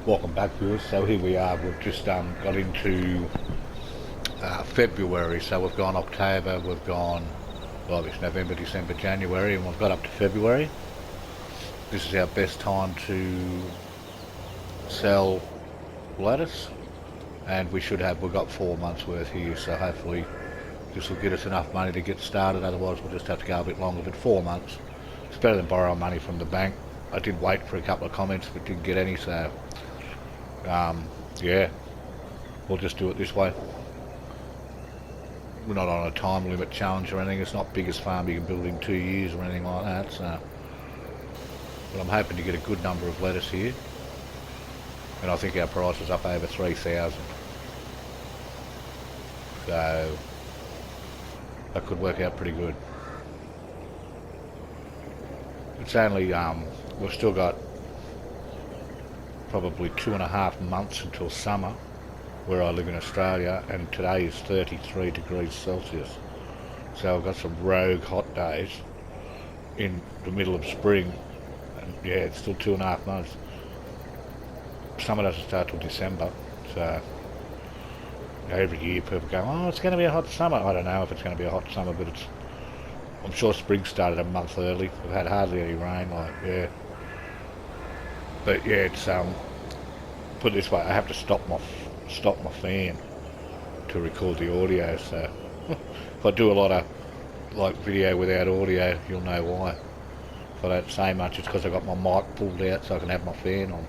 Welcome back, viewers. So here we are. We've just got into February. So we've gone October, we've gone, well, it's November, December, January, and we've got up to February. This is our best time to sell lettuce, and we've got 4 months worth here. So hopefully this will get us enough money to get started. Otherwise, we'll just have to go a bit longer. But 4 months, it's better than borrowing money from the bank. I did wait for a couple of comments, but didn't get any. So yeah, we'll just do it this way. We're not on a time limit challenge or anything. It's not biggest farm you can build in 2 years or anything like that. So, but I'm hoping to get a good number of lettuce here, and I think our price is up over 3,000. So that could work out pretty good. It's only we've still got probably 2.5 months until summer where I live in Australia, and today is 33 degrees Celsius. So I've got some rogue hot days in the middle of spring, and yeah, it's still 2.5 months. Summer doesn't start till December, so every year people go, oh, it's going to be a hot summer. I don't know if it's going to be a hot summer, but I'm sure spring started a month early. We've had hardly any rain, yeah. But yeah, it's put it this way, I have to stop my fan to record the audio. So if I do a lot of video without audio, you'll know why. If I don't say much, it's because I got my mic pulled out so I can have my fan on.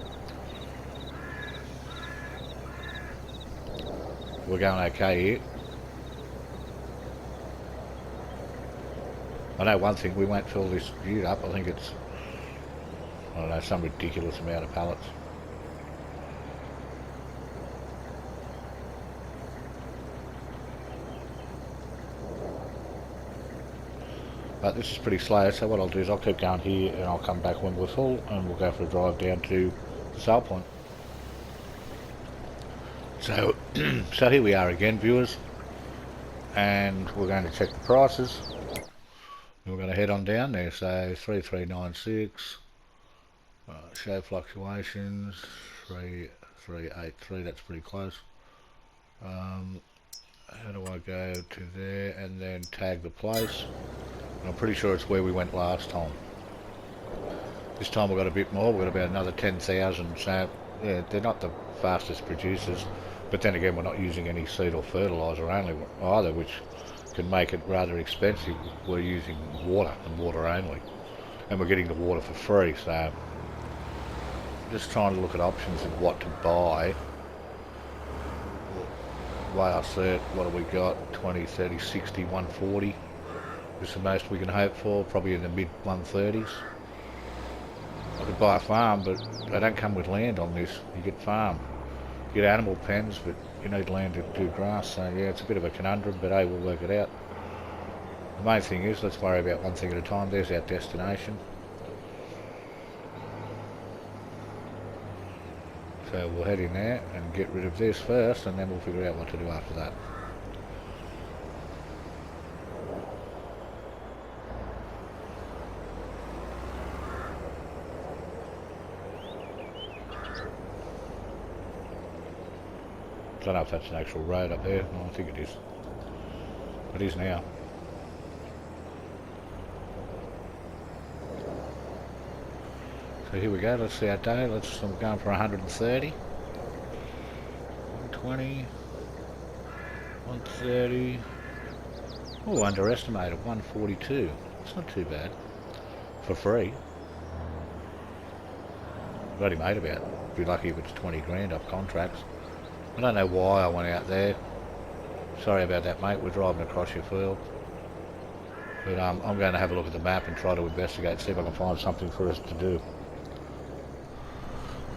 We're going okay here. I know one thing, we won't fill this ute up. I think it's, I don't know, some ridiculous amount of pallets. But this is pretty slow, so what I'll do is I'll keep going here and I'll come back when we're full, and we'll go for a drive down to the sale point. So, so here we are again, viewers, and we're going to check the prices. We're going to head on down there. So 3396, show fluctuations 3383. That's pretty close. How do I go to there and then tag the place? And I'm pretty sure it's where we went last time. This time we've got a bit more. We've got about another 10,000. So yeah, they're not the fastest producers, but then again, we're not using any seed or fertiliser only either, which can make it rather expensive. We're using water and water only, and we're getting the water for free. So just trying to look at options of what to buy. Way I see it, what have we got? 20, 30, 60, 140 is the most we can hope for, probably in the mid 130s. I could buy a farm, but they don't come with land on this. You get farm, you get animal pens, but you need land to do grass. So yeah, it's a bit of a conundrum, but hey, we'll work it out. The main thing is, let's worry about one thing at a time. There's our destination. So we'll head in there and get rid of this first, and then we'll figure out what to do after that. I don't know if that's an actual road up there. No, I think it is. It is now. So here we go. Let's see our day. I'm going for 130. 120. 130. Oh, underestimated. 142. It's not too bad. For free. I've already made about. Be lucky if it's 20 grand off contracts. I don't know why I went out there. Sorry about that, mate. We're driving across your field. But I'm going to have a look at the map and try to investigate, see if I can find something for us to do.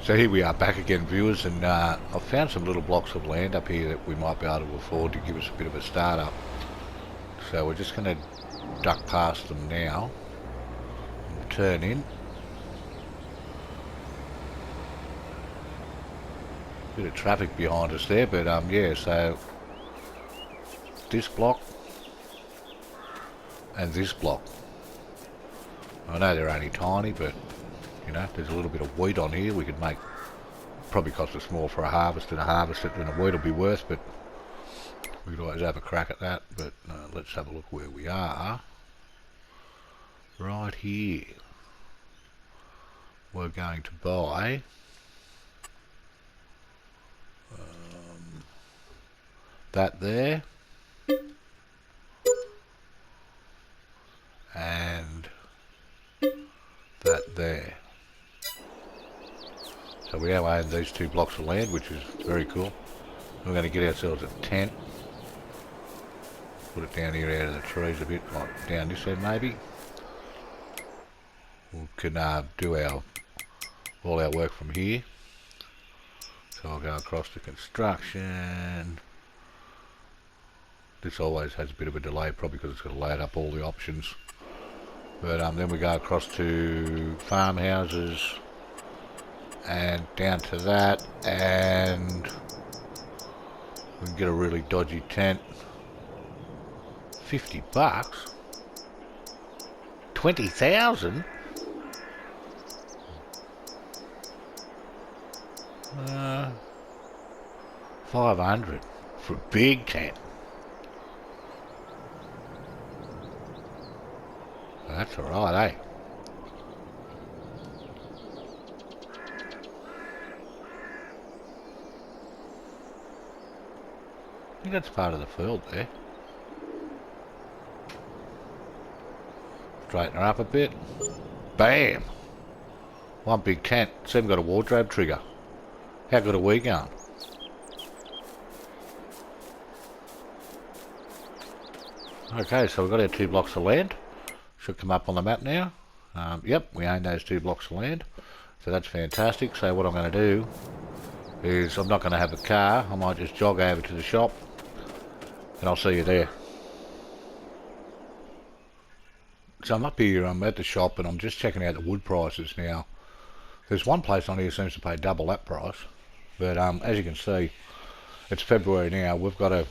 So here we are back again, viewers, and I've found some little blocks of land up here that we might be able to afford to give us a bit of a start up. So we're just going to duck past them now and turn in. Bit of traffic behind us there, but yeah, so this block and this block. I know they're only tiny, but you know, there's a little bit of wheat on here. We could make probably cost us more for a harvest than a wheat will be worth, but we could always have a crack at that. But let's have a look where we are. Right here. We're going to buy that there, and that there. So we now own these 2 blocks of land, which is very cool. We're going to get ourselves a tent. Put it down here out of the trees a bit, like down this end maybe. We can do all our work from here. So I'll go across to construction. This always has a bit of a delay, probably because it's got to load up all the options. But then we go across to farmhouses and down to that, and we can get a really dodgy tent. $50? 20,000? 500 for a big tent. That's alright, eh? I think that's part of the field there. Straighten her up a bit. Bam! One big tent. It's even got a wardrobe trigger. How good are we going? Okay, so we've got our 2 blocks of land. Should come up on the map now. Yep, we own those 2 blocks of land. So that's fantastic. So what I'm going to do is I'm not going to have a car. I might just jog over to the shop and I'll see you there. So I'm up here, I'm at the shop and I'm just checking out the wood prices now. There's one place on here seems to pay double that price. But as you can see, it's February now. We've got to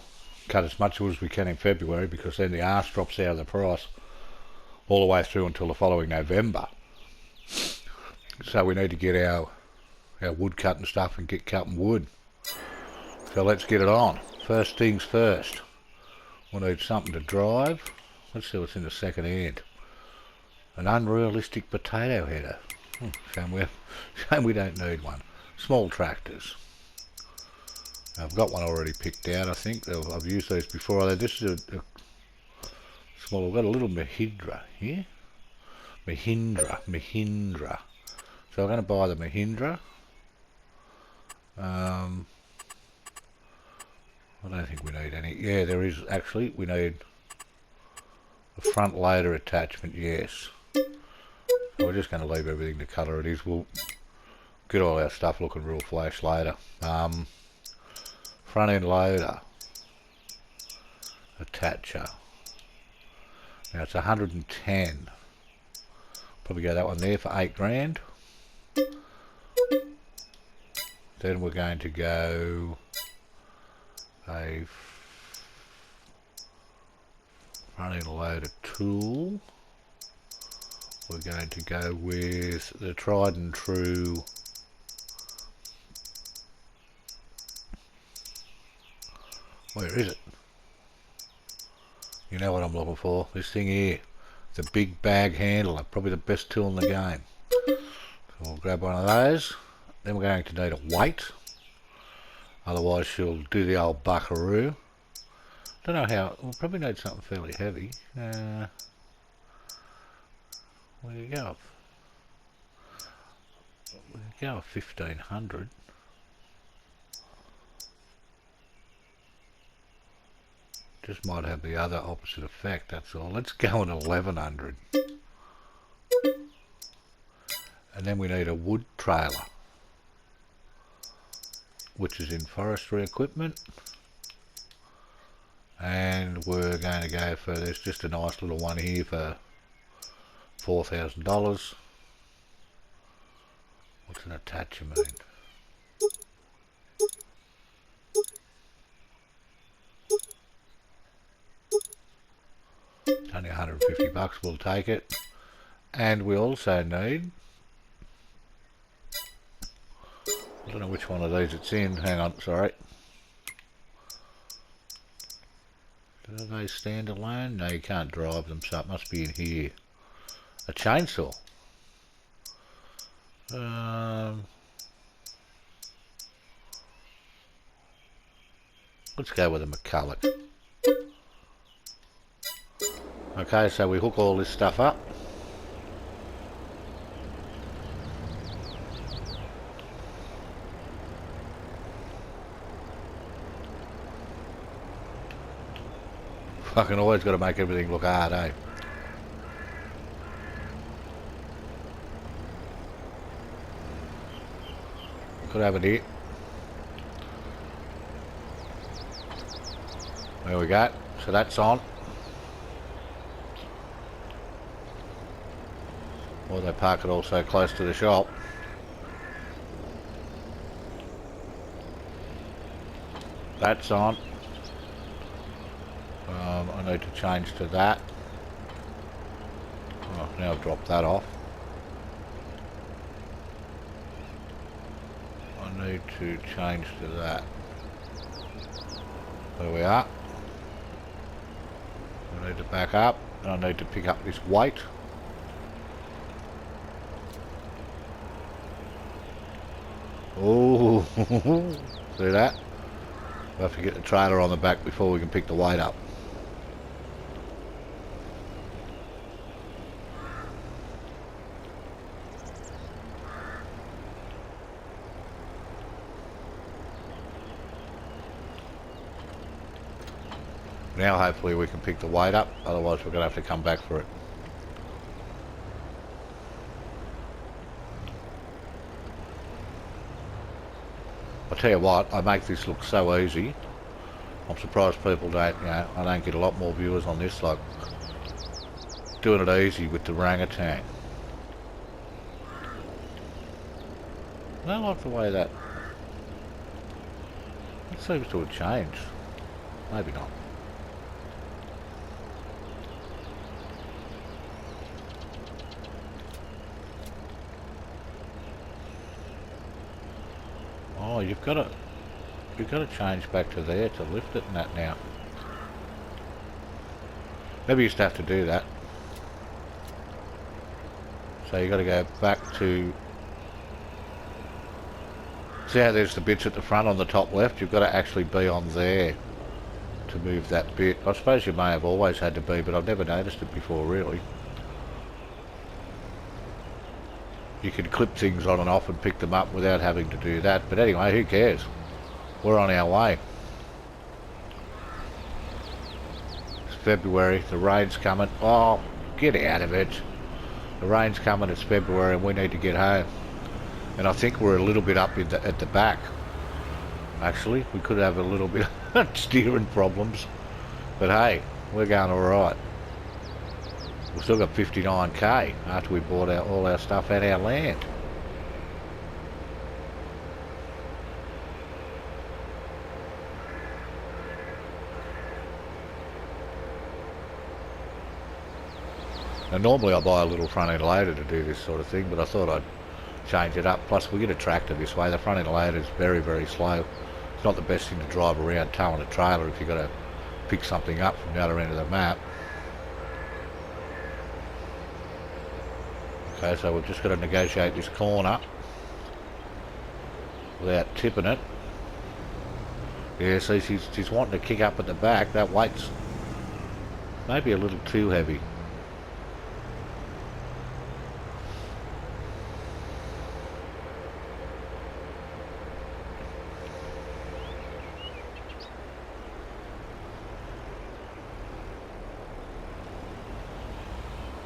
cut as much wood as we can in February because then the arse drops out of the price all the way through until the following November. So we need to get our wood cut and stuff and get cutting wood. So let's get it on. First things first. We'll need something to drive. Let's see what's in the second hand. An unrealistic potato header. Shame we don't need one. Small tractors. I've got one already picked out, I think. I've used these before. Although this is a small. I've got a little Mahindra here. Mahindra. So I'm going to buy the Mahindra. I don't think we need any. Yeah, there is actually. We need a front loader attachment, yes. So we're just going to leave everything the colour it is. We'll get all our stuff looking real flash later. Front end loader attacher. Now it's 110. Probably go that one there for $8 grand. Then we're going to go a front end loader tool. We're going to go with the tried and true where is it? You know what I'm looking for. This thing here. The big bag handler. Probably the best tool in the game. So we'll grab one of those. Then we're going to need a weight. Otherwise she'll do the old buckaroo. Don't know how. We'll probably need something fairly heavy. Where do you go? We'll go 1500. Just might have the other opposite effect, that's all. Let's go at 1100. And then we need a wood trailer, which is in forestry equipment. And we're going to go for, there's just a nice little one here for $4,000. What's an attachment? It's only 150 bucks, we'll take it. And we also need a don't know which one of these it's in. Hang on, sorry. Do they stand alone? No, you can't drive them, so it must be in here. A chainsaw. Let's go with a McCulloch. Okay, so we hook all this stuff up. Fucking always got to make everything look hard, eh? Could have it here. There we go. So that's on. Or they park it all so close to the shop. That's on. I need to change to that. Oh, now I've dropped that off. I need to change to that. There we are. I need to back up, and I need to pick up this weight. Oh, see that? We'll have to get the trailer on the back before we can pick the weight up. Now hopefully we can pick the weight up, otherwise we're going to have to come back for it. I'll tell you what, I make this look so easy. I'm surprised people don't, I don't get a lot more viewers on this, like doing it easy with the orangutan. I don't like the way that seems to have changed. Maybe not. Oh, you've got to change back to there to lift it and that now. Maybe you used to have to do that. So you got to go back to. See how there's the bits at the front on the top left? You've got to actually be on there to move that bit. I suppose you may have always had to be, but I've never noticed it before really. You can clip things on and off and pick them up without having to do that. But anyway, who cares? We're on our way. It's February, the rain's coming. Oh, get out of it. The rain's coming, it's February and we need to get home. And I think we're a little bit up in at the back. Actually, we could have a little bit of steering problems. But hey, we're going alright. We've still got 59k after we bought all our stuff at our land. Now normally I buy a little front end loader to do this sort of thing, but I thought I'd change it up. Plus we get a tractor this way. The front end loader is very, very slow. It's not the best thing to drive around towing a trailer if you've got to pick something up from the other end of the map. Okay, so we've just got to negotiate this corner without tipping it. Yeah, see, she's wanting to kick up at the back. That weight's maybe a little too heavy.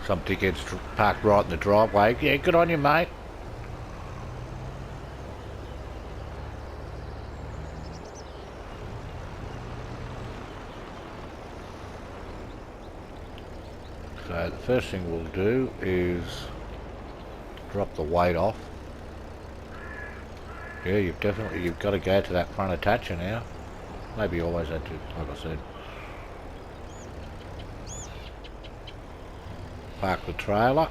Some dickhead's parked right in the driveway. Yeah, good on you, mate. So the first thing we'll do is drop the weight off. Yeah, you've got to go to that front attacher now. Maybe you always had to, like I said. Park the trailer.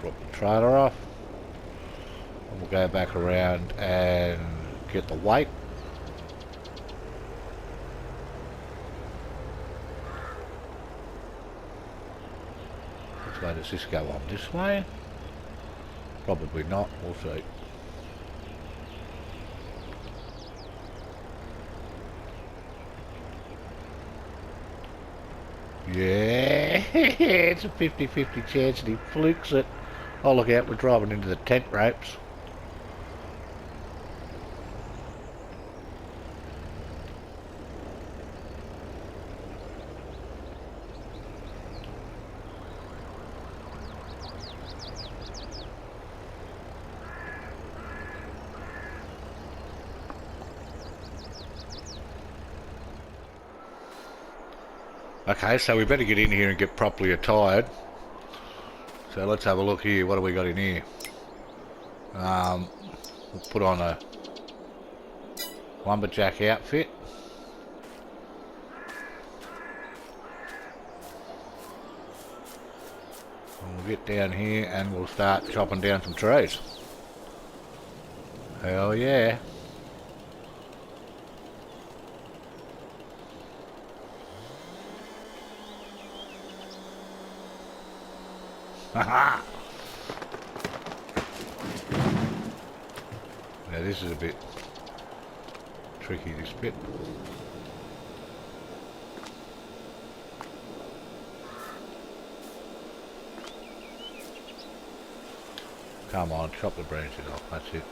drop the trailer off. And we'll go back around and get the weight. Which way does this go on? This way? Probably not, we'll see. Yeah, it's a 50-50 chance that he flukes it. Oh, look out, we're driving into the tent ropes. Okay, so we better get in here and get properly attired. So let's have a look here. What do we got in here? We'll put on a lumberjack outfit. And we'll get down here and we'll start chopping down some trees. Hell yeah. Haha! Now this is a bit tricky, this bit. Come on, chop the branches off, that's it.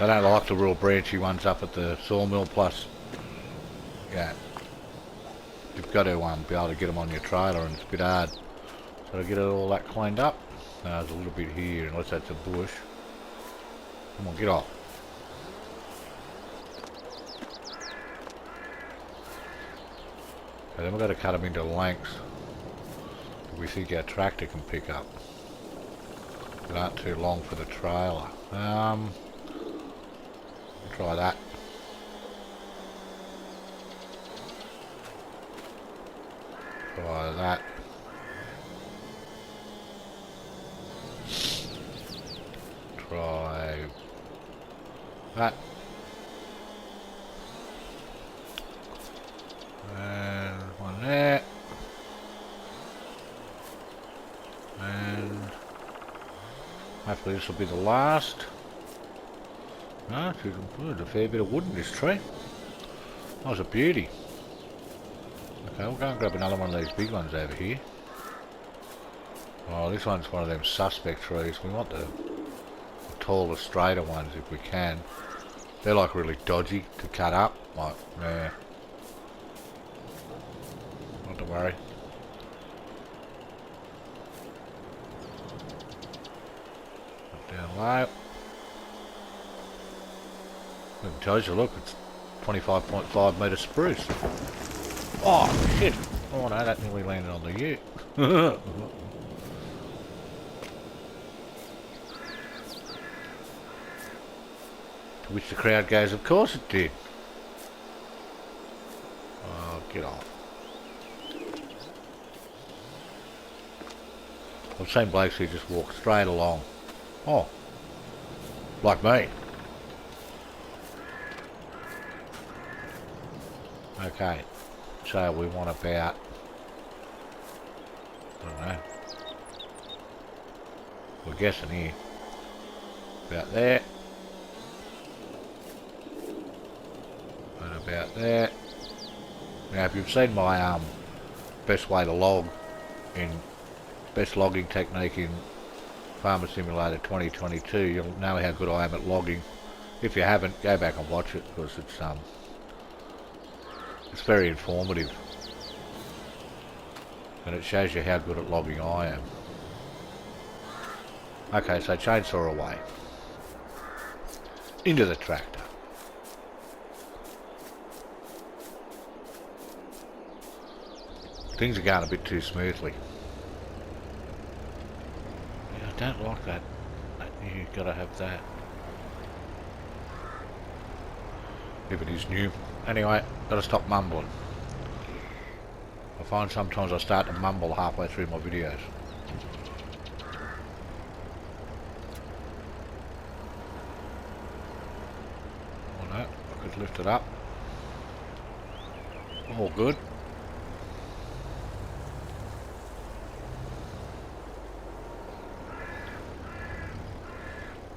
I don't like the real branchy ones up at the sawmill, plus, yeah. You've got to be able to get them on your trailer, and it's a bit hard. So to get all that cleaned up, there's a little bit here, unless that's a bush. Come on, get off. And then we've got to cut them into lengths that we think our tractor can pick up. They aren't too long for the trailer. Try that. Try that. Try that. And one there. And hopefully this will be the last. No, there's a fair bit of wood in this tree. That was a beauty. Okay, we'll go and grab another one of these big ones over here. Oh, this one's one of them suspect trees. We want the taller, straighter ones if we can. They're like really dodgy to cut up. Like, yeah. Not to worry. Down low. It tells you, look, it's 25.5 metre spruce. Oh, shit. Oh no, that nearly landed on the ute. To which the crowd goes, of course it did. Oh, get off. I've seen blokes who just walk straight along. Oh, like me. Okay, so we want about, I don't know, we're guessing here, about there, and about there. Now if you've seen my best way to log in, best logging technique in Farmer Simulator 2022, you'll know how good I am at logging. If you haven't, go back and watch it, because it's very informative, and it shows you how good at logging I am. Okay, so chainsaw away. Into the tractor. Things are going a bit too smoothly. Yeah, I don't like that. You've got to have that. If it is new. Anyway, gotta stop mumbling. I find sometimes I start to mumble halfway through my videos. Oh no, I could lift it up. All good.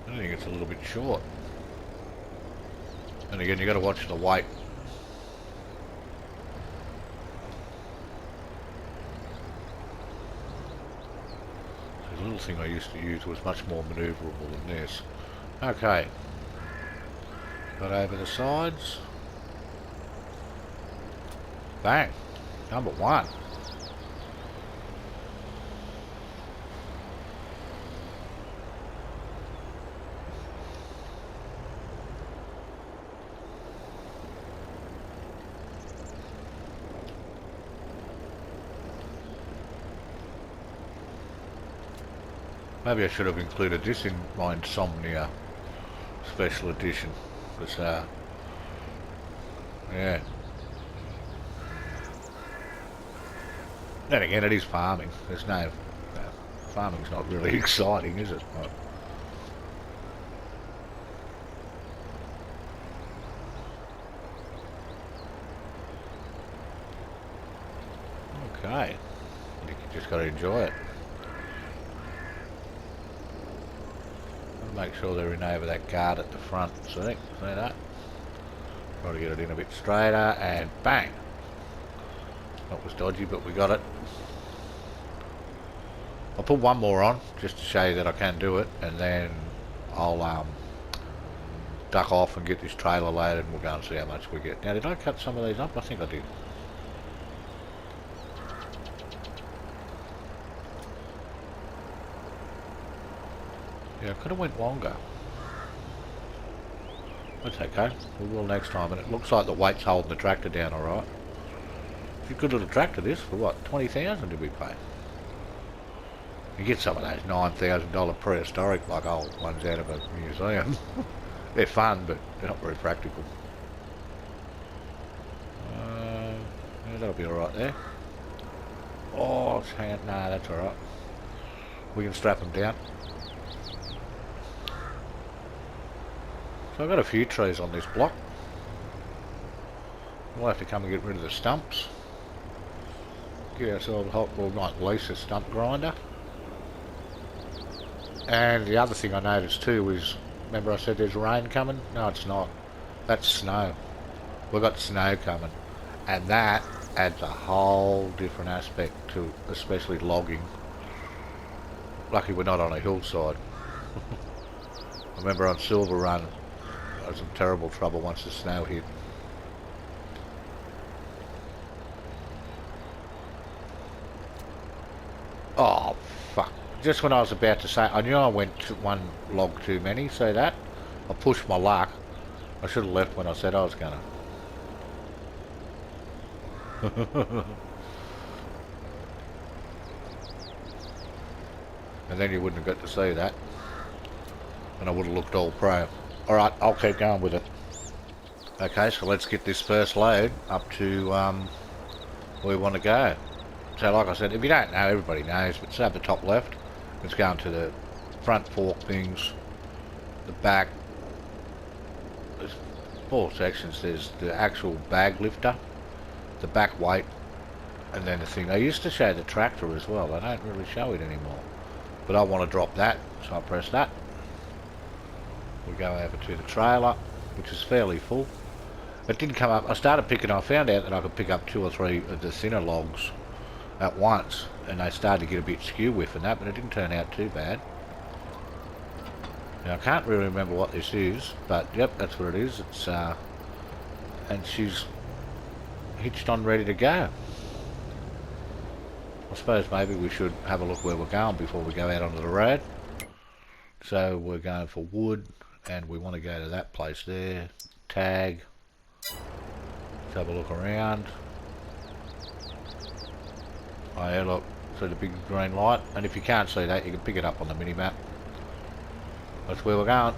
I think it's a little bit short. And again, you got to watch the weight. The little thing I used to use was much more manoeuvrable than this. Okay. Got over the sides. Bang. Number one. Maybe I should have included this in my Insomnia special edition, because yeah. Then again, it is farming. There's no farming's not really exciting, is it? Okay, you just got to enjoy it. Make sure they're in over that guard at the front. See that? Try to get it in a bit straighter, and bang! That was dodgy, but we got it. I'll put one more on just to show you that I can do it, and then I'll duck off and get this trailer loaded, and we'll go and see how much we get. Now, did I cut some of these up? I think I did. Yeah, I could have went longer. That's okay. We will next time. And it looks like the weight's holding the tractor down alright. It's a good little tractor this, for what, 20,000 did we pay? You get some of those $9,000 prehistoric like old ones out of a museum. They're fun, but they're not very practical. Yeah, that'll be alright there. Oh, it's hanging. Nah, that's alright. We can strap them down. So I've got a few trees on this block. We'll have to come and get rid of the stumps. Get ourselves we might lease a stump grinder. And the other thing I noticed too is, remember I said there's rain coming? No, it's not. That's snow. We've got snow coming. And that adds a whole different aspect to especially logging. Lucky we're not on a hillside. I remember on Silver Run, I was in terrible trouble once the snow hit. Oh, fuck. Just when I was about to say, I knew I went to one log too many, so that. I pushed my luck. I should have left when I said I was gonna. And then you wouldn't have got to see that. And I would have looked all pro. Alright, I'll keep going with it. Okay, so let's get this first load up to where we want to go. So like I said, if you don't know, everybody knows, but it's at the top left. It's going to the front fork things, the back. There's 4 sections. There's the actual bag lifter, the back weight, and then the thing. They used to show the tractor as well. They don't really show it anymore. But I want to drop that, so I press that. We go over to the trailer, which is fairly full. It didn't come up. I started picking. I found out that I could pick up 2 or 3 of the thinner logs at once, and they started to get a bit skew with and that, but it didn't turn out too bad. Now I can't really remember what this is, but yep, that's what it is. It's and she's hitched on, ready to go. I suppose maybe we should have a look where we're going before we go out onto the road. So we're going for wood, and we want to go to that place there. Tag. Let's have a look around. Oh yeah, look, see the big green light, and if you can't see that, you can pick it up on the mini-map. That's where we're going.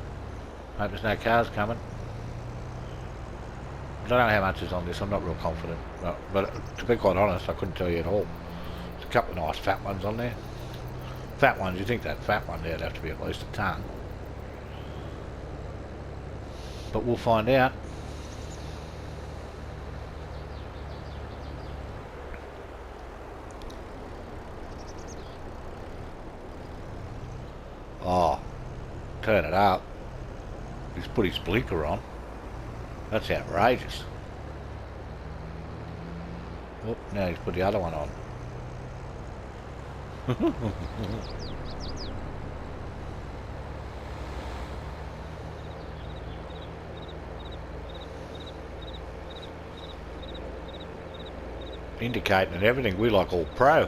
Hope there's no cars coming. I don't know how much is on this, I'm not real confident. But to be quite honest, I couldn't tell you at all. There's a couple of nice fat ones on there. Fat ones, you think that fat one there'd have to be at least a tonne. But we'll find out. Oh, turn it up. He's put his blinker on. That's outrageous. Oh, now he's put the other one on. Indicating and everything, we like all pro.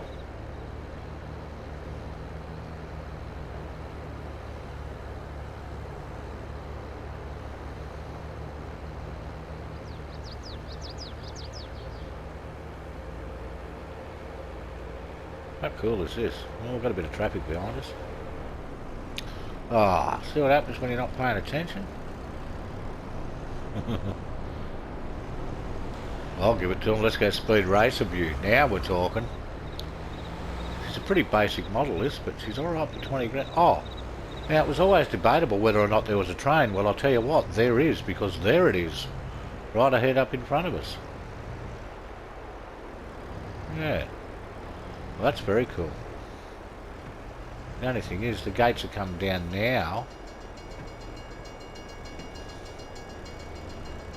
How cool is this? Oh, we've got a bit of traffic behind us. Ah, see what happens when you're not paying attention? I'll give it to him. Let's go speed racer view. Now we're talking. She's a pretty basic model, this, but she's alright for 20 grand. Oh, now it was always debatable whether or not there was a train. Well, I'll tell you what, there is, because there it is. Right ahead up in front of us. Yeah. Well, that's very cool. The only thing is, the gates are coming down now.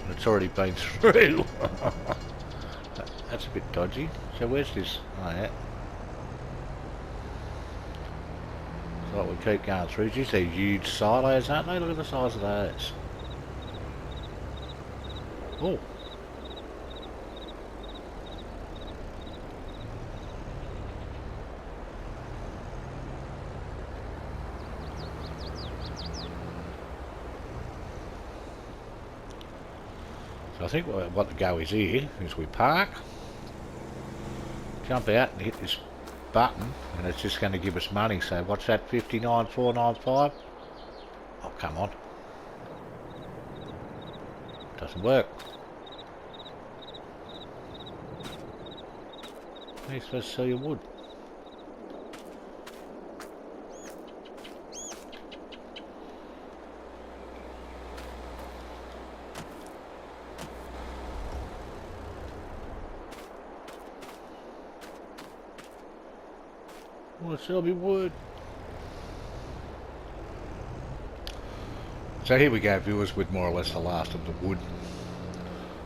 And it's already been through. That's a bit dodgy. So where's this? Oh, yeah. So we keep going through. Geez, they're huge silos, aren't they? Look at the size of those. Oh. I think what the go is here is we park, jump out and hit this button, and it's just going to give us money. So what's that, 59,495? Oh, come on. Doesn't work. How are you supposed to sell your wood? Well, sell me wood. So here we go, viewers, with more or less the last of the wood.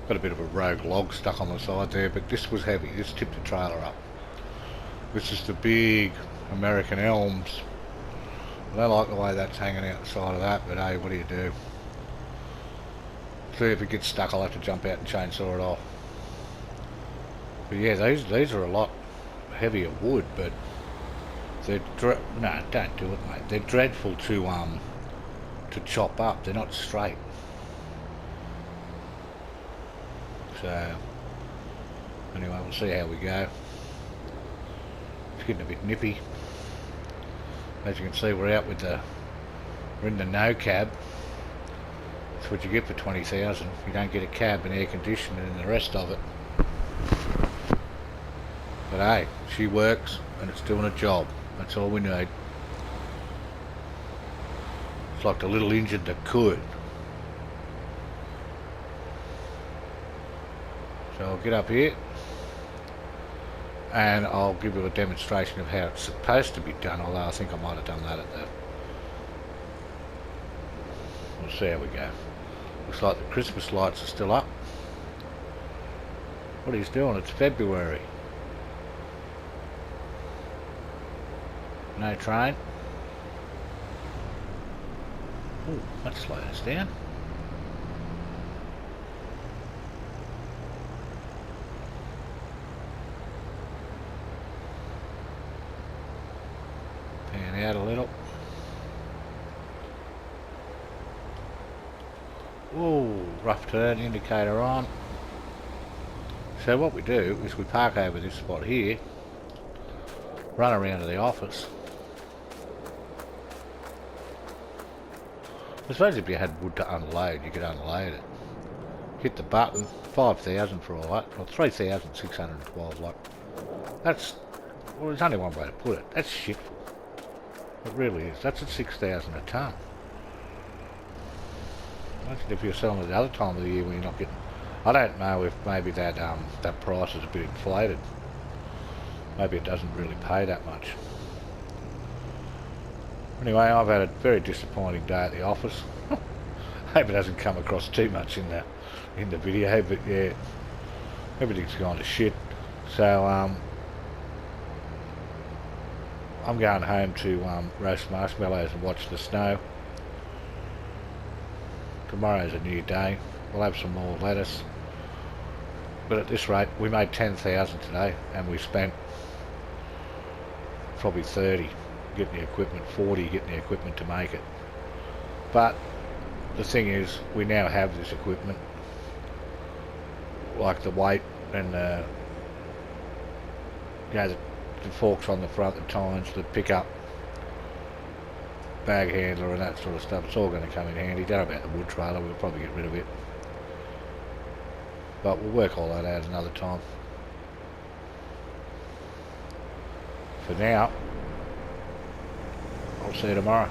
Got a bit of a rogue log stuck on the side there, but this was heavy. This tipped the trailer up. This is the big American elms. I don't like the way that's hanging out the side of that, but hey, what do you do? See if it gets stuck, I'll have to jump out and chainsaw it off. But yeah, these are a lot heavier wood, but they're no, don't do it, mate. They're dreadful to chop up. They're not straight. So anyway, we'll see how we go. It's getting a bit nippy. As you can see, we're in the no cab. That's what you get for 20,000. You don't get a cab and air conditioning and the rest of it. But hey, she works and it's doing a job. That's all we need. It's like the little engine that could. So I'll get up here and I'll give you a demonstration of how it's supposed to be done, although I think I might have done that at the... We'll see how we go. Looks like the Christmas lights are still up. What he's doing, it's February. No train. Ooh, let's slow this down. Pan out a little. Ooh, rough turn, indicator on. So what we do is we park over this spot here, run around to the office. I suppose if you had wood to unload, you could unload it. hit the button, 5,000 for all that, or 3,612, like, that's, well, there's only one way to put it, that's shit. It really is. That's at 6,000 a tonne. Imagine if you're selling it the other time of the year when you're not getting... I don't know if maybe that that price is a bit inflated. Maybe it doesn't really pay that much. Anyway, I've had a very disappointing day at the office. Hope it hasn't come across too much in the video, but yeah, everything's gone to shit. So I'm going home to roast marshmallows and watch the snow. Tomorrow's a new day. We'll have some more lettuce. But at this rate, we made 10,000 today, and we spent probably 30 getting the equipment, 40 getting the equipment to make it. But the thing is, we now have this equipment, like the weight and the forks on the front, the tines, the pickup, bag handler and that sort of stuff. It's all going to come in handy. Don't know about the wood trailer, we'll probably get rid of it. But we'll work all that out another time. For now, I'll see you tomorrow.